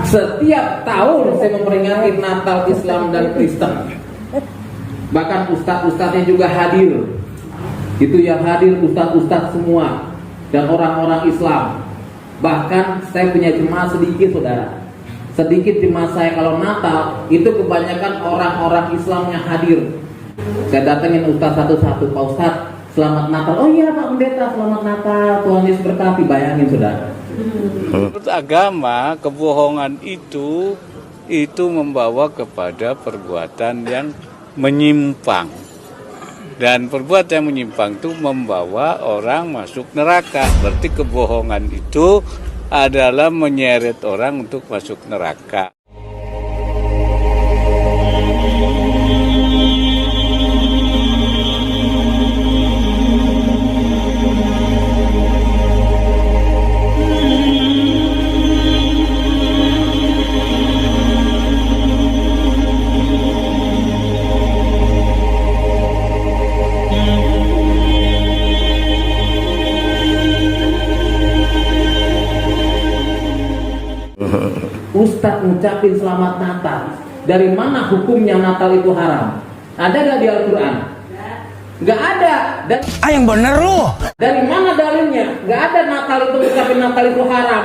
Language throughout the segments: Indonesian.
Setiap tahun saya memperingati Natal Islam dan Kristen. Bahkan ustadz-ustadznya juga hadir. Itu yang hadir ustadz-ustadz semua dan orang-orang Islam. Bahkan saya punya jemaah sedikit, saudara. Sedikit jemaah saya kalau Natal itu kebanyakan orang-orang Islam yang hadir. Saya datengin ustadz satu-satu, Pak Ustadz, selamat Natal. Oh iya Pak Pendeta, selamat Natal. Tuhan Yesus berkati. Bayangin saudara. Menurut agama, kebohongan itu membawa kepada perbuatan yang menyimpang. Dan perbuatan yang menyimpang itu membawa orang masuk neraka. Berarti kebohongan itu adalah menyeret orang untuk masuk neraka. Ustadz ngucapin selamat Natal. Dari mana hukumnya Natal itu haram? Ada gak di Al-Quran? Gak ada. Dan yang bener lu. dari mana dalilnya? Gak ada Natal itu ngucapin Natal itu haram.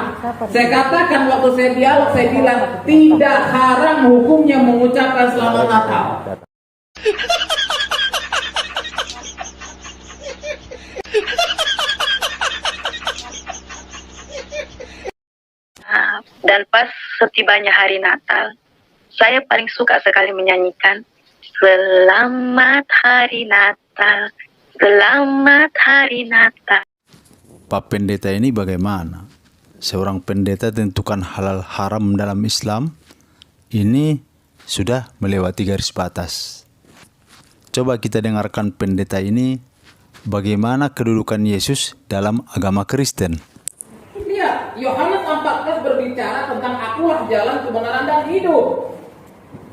Saya katakan waktu saya dialog, saya bilang tidak haram hukumnya mengucapkan selamat Natal. Dan pas setibanya hari Natal, saya paling suka sekali menyanyikan Selamat Hari Natal, Selamat Hari Natal. Pak Pendeta ini bagaimana? Seorang pendeta tentukan halal haram dalam Islam, ini sudah melewati garis batas. Coba kita dengarkan pendeta ini, bagaimana kedudukan Yesus dalam agama Kristen. Lihat, Yohanes 14 berbicara tentang akulah jalan kebenaran dan hidup.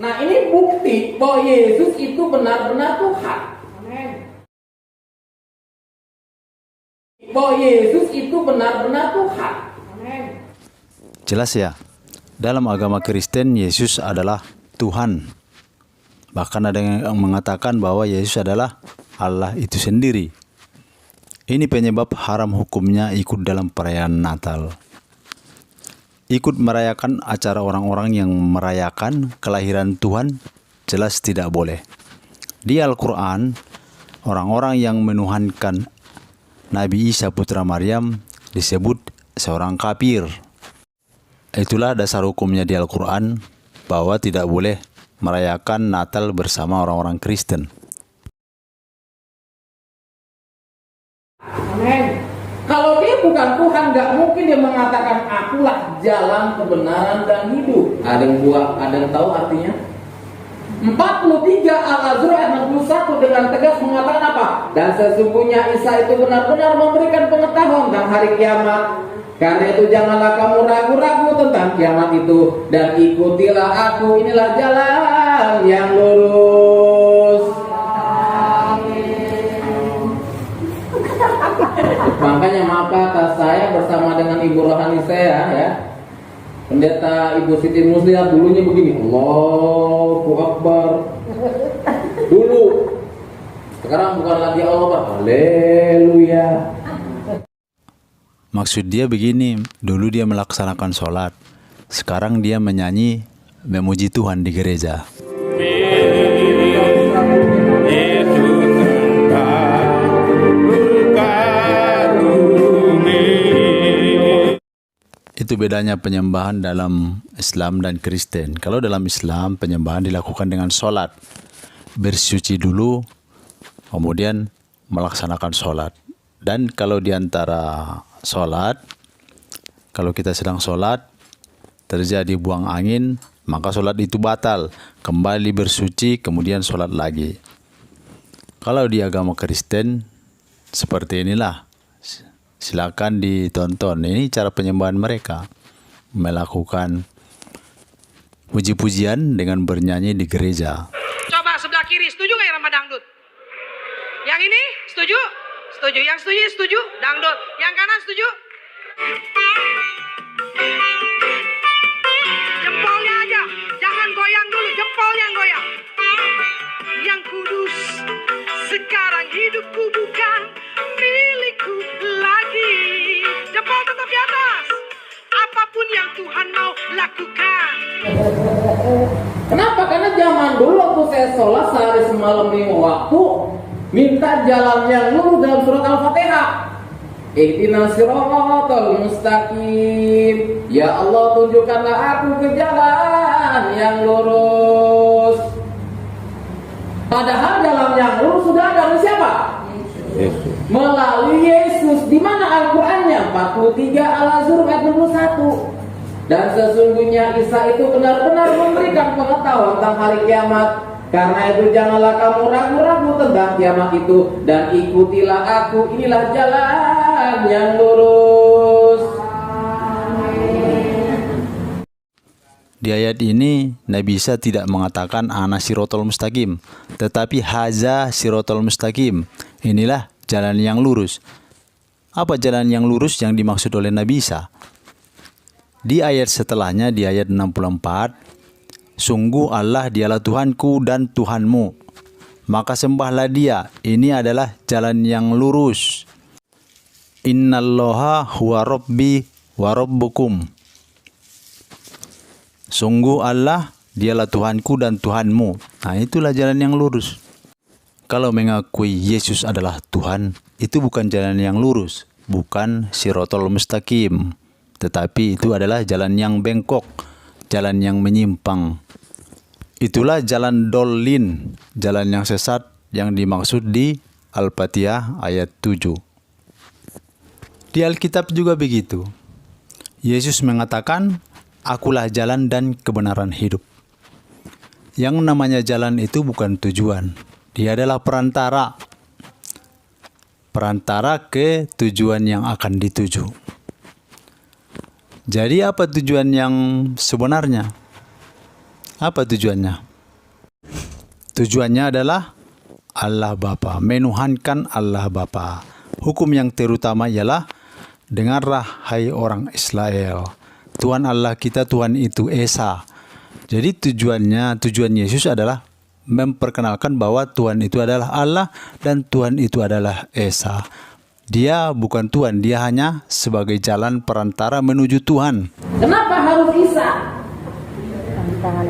Nah ini bukti bahwa Yesus itu benar-benar Tuhan. Amin. Bahwa Yesus itu benar-benar Tuhan. Amin. Jelas ya, dalam agama Kristen Yesus adalah Tuhan. Bahkan ada yang mengatakan bahwa Yesus adalah Allah itu sendiri. Ini penyebab haram hukumnya ikut dalam perayaan Natal. Ikut merayakan acara orang-orang yang merayakan kelahiran Tuhan jelas tidak boleh. Di Al-Quran, orang-orang yang menuhankan Nabi Isa putra Maryam disebut seorang kafir. Itulah dasar hukumnya di Al-Quran bahwa tidak boleh merayakan Natal bersama orang-orang Kristen. Amin. Kalau dia bukan Tuhan, nggak mungkin dia mengatakan akulah jalan kebenaran dan hidup. Ada yang tahu artinya? 43 Al-Azra ayat 61 dengan tegas mengatakan apa? Dan sesungguhnya Isa itu benar-benar memberikan pengetahuan tentang hari kiamat. Karena itu janganlah kamu ragu-ragu tentang kiamat itu, dan ikutilah aku, inilah jalan yang lurus. Makanya maaf kata saya bersama dengan ibu rohani saya ya, pendeta Ibu Siti Muslihat dulunya begini, Allahu Akbar dulu, sekarang bukan lagi Allah, haleluya. Maksud dia begini, dulu dia melaksanakan sholat, sekarang dia menyanyi memuji Tuhan di gereja. Itu bedanya penyembahan dalam Islam dan Kristen. Kalau dalam Islam, penyembahan dilakukan dengan sholat. Bersuci dulu, kemudian melaksanakan sholat. Dan kalau di antara sholat, kalau kita sedang sholat, terjadi buang angin, maka sholat itu batal. Kembali bersuci, kemudian sholat lagi. Kalau di agama Kristen, seperti inilah. Silakan ditonton. Ini cara penyembahan mereka, melakukan puji-pujian dengan bernyanyi di gereja. Coba sebelah kiri, setuju nggak Irama dangdut? Yang ini setuju? Setuju. Yang setuju setuju dangdut. Yang kanan setuju? lakukan. Kenapa? Karena zaman dulu waktu saya sholat sehari semalam 5 waktu, minta jalan yang lurus dalam surat Al-Fatihah. Ihdinas siratal mustaqim. Ya Allah, tunjukkanlah aku ke jalan yang lurus. Padahal jalan yang lurus sudah ada oleh siapa? Yesus. Melalui Yesus. Di mana Al-Qur'annya? 43 Al-Azhar ayat 61. Dan sesungguhnya Isa itu benar-benar memberikan pengetahuan tentang hari kiamat. Karena itu janganlah kamu ragu-ragu tentang kiamat itu, dan ikutilah aku, inilah jalan yang lurus. Di ayat ini Nabi Isa tidak mengatakan ana sirotol mustaqim, tetapi haza sirotol mustaqim. Inilah jalan yang lurus. Apa jalan yang lurus yang dimaksud oleh Nabi Isa? Di ayat setelahnya, di ayat 64, sungguh Allah dialah Tuhanku dan Tuhanmu, maka sembahlah Dia. Ini adalah jalan yang lurus. Innallaha huwa rabbi wa rabbukum. Sungguh Allah dialah Tuhanku dan Tuhanmu. Nah, itulah jalan yang lurus. Kalau mengakui Yesus adalah Tuhan, itu bukan jalan yang lurus, bukan sirotol mustaqim, tetapi itu adalah jalan yang bengkok, jalan yang menyimpang. Itulah jalan dolin, jalan yang sesat yang dimaksud di Al-Fatihah ayat 7. Di Alkitab juga begitu. Yesus mengatakan, akulah jalan dan kebenaran hidup. Yang namanya jalan itu bukan tujuan. Dia adalah perantara. Perantara ke tujuan yang akan dituju. Jadi apa tujuan yang sebenarnya? Apa tujuannya? Tujuannya adalah Allah Bapa, menuhankan Allah Bapa. Hukum yang terutama ialah, dengarlah hai orang Israel, Tuhan Allah kita, Tuhan itu Esa. Jadi tujuan Yesus adalah memperkenalkan bahwa Tuhan itu adalah Allah dan Tuhan itu adalah Esa. Dia bukan Tuhan, dia hanya sebagai jalan perantara menuju Tuhan. Kenapa harus Isa?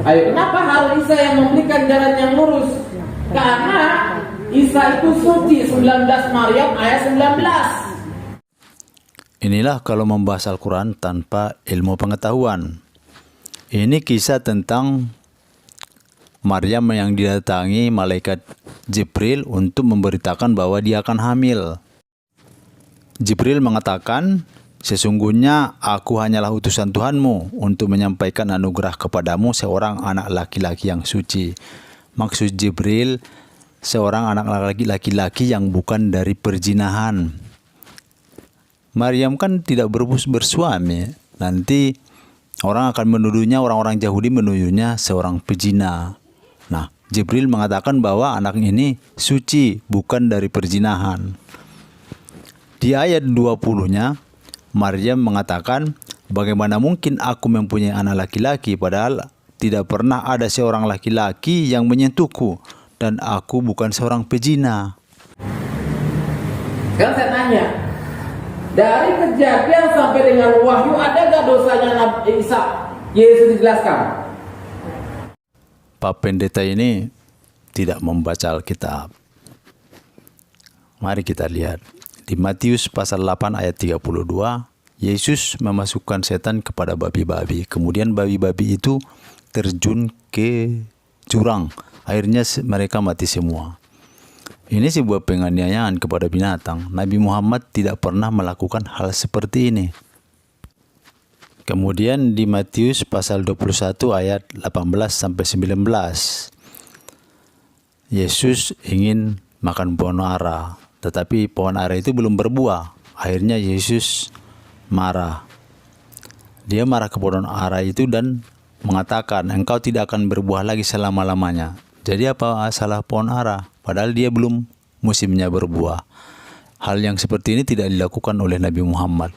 Ayo, kenapa harus Isa yang memberikan jalan yang lurus? Karena Isa itu suci, 19 Maryam ayat 19. Inilah kalau membahas Al-Quran tanpa ilmu pengetahuan. Ini kisah tentang Maryam yang didatangi malaikat Jibril untuk memberitakan bahwa dia akan hamil. Jibril mengatakan, sesungguhnya aku hanyalah utusan Tuhanmu untuk menyampaikan anugerah kepadamu seorang anak laki-laki yang suci. Maksud Jibril, seorang anak laki-laki yang bukan dari perzinahan. Maryam kan tidak bersuami. Nanti orang akan menuduhnya, orang-orang Yahudi menuduhnya seorang pezina. Nah, Jibril mengatakan bahwa anak ini suci, bukan dari perzinahan. Di ayat 20-nya, Maryam mengatakan, bagaimana mungkin aku mempunyai anak laki-laki padahal tidak pernah ada seorang laki-laki yang menyentuhku dan aku bukan seorang pezina. Sekarang saya tanya, dari Kejadian sampai dengan Wahyu ada gak dosanya Nabi Isa? Yesus dijelaskan. Pak pendeta ini tidak membaca Alkitab. Mari kita lihat. Di Matius pasal 8 ayat 32, Yesus memasukkan setan kepada babi-babi. Kemudian babi-babi itu terjun ke jurang. Akhirnya mereka mati semua. Ini sebuah penganiayaan kepada binatang. Nabi Muhammad tidak pernah melakukan hal seperti ini. Kemudian di Matius pasal 21 ayat 18 sampai 19, Yesus ingin makan pohon ara. Tetapi pohon ara itu belum berbuah. Akhirnya Yesus marah. Dia marah ke pohon ara itu dan mengatakan, engkau tidak akan berbuah lagi selama-lamanya. Jadi apa salah pohon ara? Padahal dia belum musimnya berbuah. Hal yang seperti ini tidak dilakukan oleh Nabi Muhammad.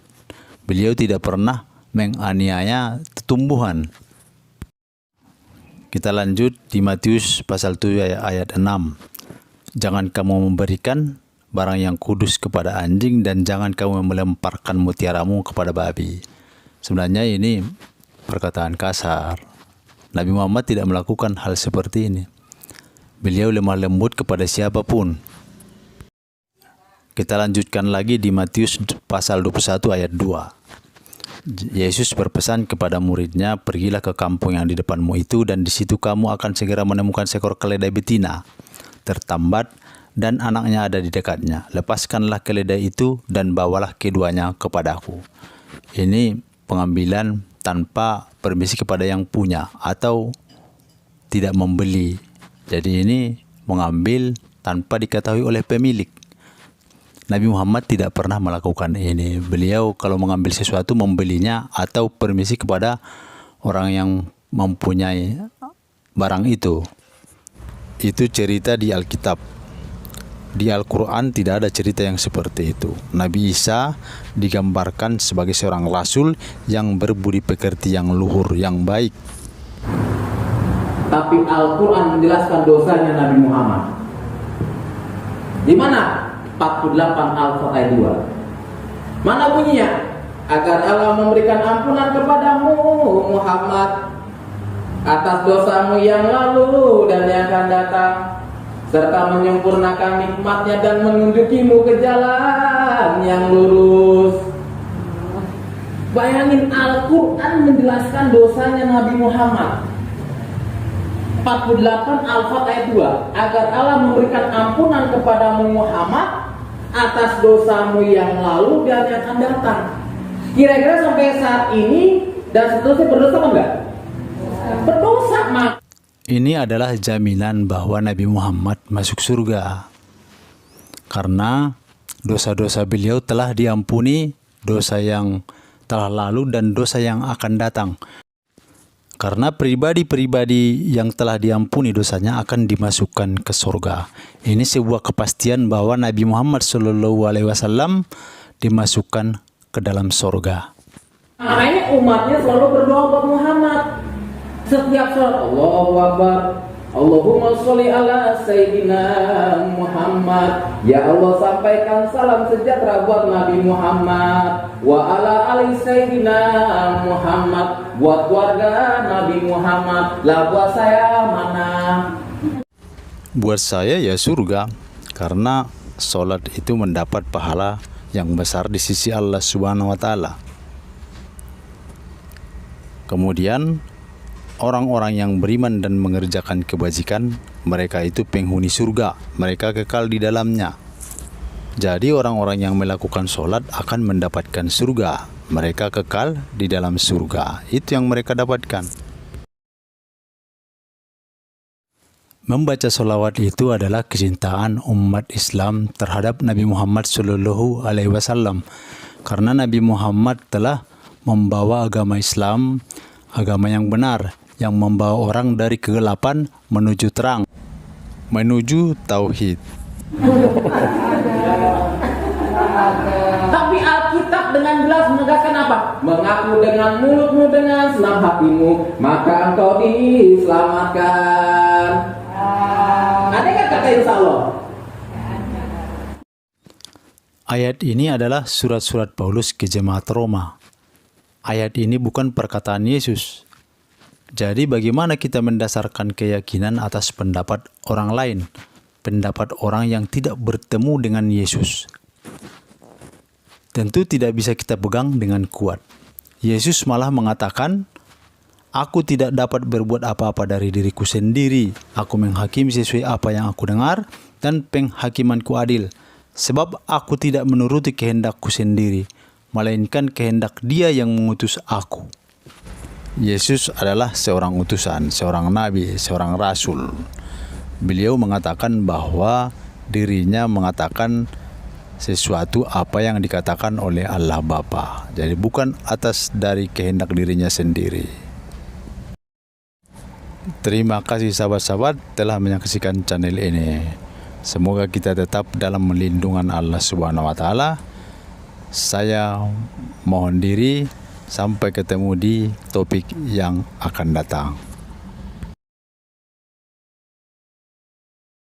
Beliau tidak pernah menganiaya tumbuhan. Kita lanjut di Matius pasal 7 ayat 6. Jangan kamu memberikan barang yang kudus kepada anjing dan jangan kamu melemparkan mutiaramu kepada babi. Sebenarnya ini perkataan kasar. Nabi Muhammad tidak melakukan hal seperti ini. Beliau lemah lembut kepada siapapun. Kita lanjutkan lagi di Matius pasal 21 ayat 2. Yesus berpesan kepada muridnya, pergilah ke kampung yang di depanmu itu, dan di situ kamu akan segera menemukan seekor keledai betina tertambat dan anaknya ada di dekatnya. Lepaskanlah keledai itu dan bawalah keduanya kepadaku. Ini pengambilan tanpa permisi kepada yang punya atau tidak membeli. Jadi ini mengambil tanpa diketahui oleh pemilik. Nabi Muhammad tidak pernah melakukan ini. Beliau kalau mengambil sesuatu membelinya atau permisi kepada orang yang mempunyai barang itu. Itu cerita di Alkitab. Di Al-Quran tidak ada cerita yang seperti itu. Nabi Isa digambarkan sebagai seorang rasul yang berbudi pekerti yang luhur, yang baik. Tapi Al-Quran menjelaskan dosanya Nabi Muhammad. Di mana? 48 Al-Fatihah ayat 2. Mana bunyinya? Agar Allah memberikan ampunan kepadamu Muhammad atas dosamu yang lalu dan yang akan datang, serta menyempurnakan nikmatnya dan menunjukimu ke jalan yang lurus. Bayangin, Al-Quran menjelaskan dosanya Nabi Muhammad. 48 Al-Fatihah ayat 2. Agar Allah memberikan ampunan kepadamu Muhammad atas dosamu yang lalu dan yang akan datang. Kira-kira sampai saat ini dan seterusnya berdosa apa enggak? Berdosa, Mak. Ini adalah jaminan bahwa Nabi Muhammad masuk surga. Karena dosa-dosa beliau telah diampuni, dosa yang telah lalu dan dosa yang akan datang. Karena pribadi-pribadi yang telah diampuni dosanya akan dimasukkan ke surga. Ini sebuah kepastian bahwa Nabi Muhammad SAW dimasukkan ke dalam surga. Makanya umatnya selalu berdoa buat Muhammad. Setiap salat Allahu Akbar, Allahumma sholli ala Sayyidina Muhammad. Ya Allah, sampaikan salam sejahtera buat Nabi Muhammad, wa ala ali Sayyidina Muhammad, buat keluarga Nabi Muhammad. Lah buat saya mana? Buat saya ya surga, karena sholat itu mendapat pahala yang besar di sisi Allah Subhanahu wa Ta'ala. Kemudian orang-orang yang beriman dan mengerjakan kebajikan, mereka itu penghuni surga, mereka kekal di dalamnya. Jadi orang-orang yang melakukan sholat akan mendapatkan surga, mereka kekal di dalam surga. Itu yang mereka dapatkan. Membaca sholawat itu adalah kecintaan umat Islam terhadap Nabi Muhammad SAW. Karena Nabi Muhammad telah membawa agama Islam, agama yang benar, yang membawa orang dari kegelapan menuju terang, menuju tauhid. Tapi Alkitab dengan jelas menegaskan apa? Mengaku dengan mulutmu, dengan senang hatimu, maka engkau diselamatkan. Ada nggak kata insya Allah? Ayat ini adalah surat-surat Paulus ke jemaat Roma. Ayat ini bukan perkataan Yesus. Jadi bagaimana kita mendasarkan keyakinan atas pendapat orang lain, pendapat orang yang tidak bertemu dengan Yesus? Tentu tidak bisa kita pegang dengan kuat. Yesus malah mengatakan, "Aku tidak dapat berbuat apa-apa dari diriku sendiri. Aku menghakimi sesuai apa yang aku dengar dan penghakimanku adil. Sebab aku tidak menuruti kehendakku sendiri, melainkan kehendak Dia yang mengutus aku." Yesus adalah seorang utusan, seorang nabi, seorang rasul. Beliau mengatakan bahwa dirinya mengatakan sesuatu apa yang dikatakan oleh Allah Bapa. Jadi bukan atas dari kehendak dirinya sendiri. Terima kasih sahabat-sahabat telah menyaksikan channel ini. Semoga kita tetap dalam lindungan Allah Subhanahu wa Ta'ala. Saya mohon diri, sampai ketemu di topik yang akan datang.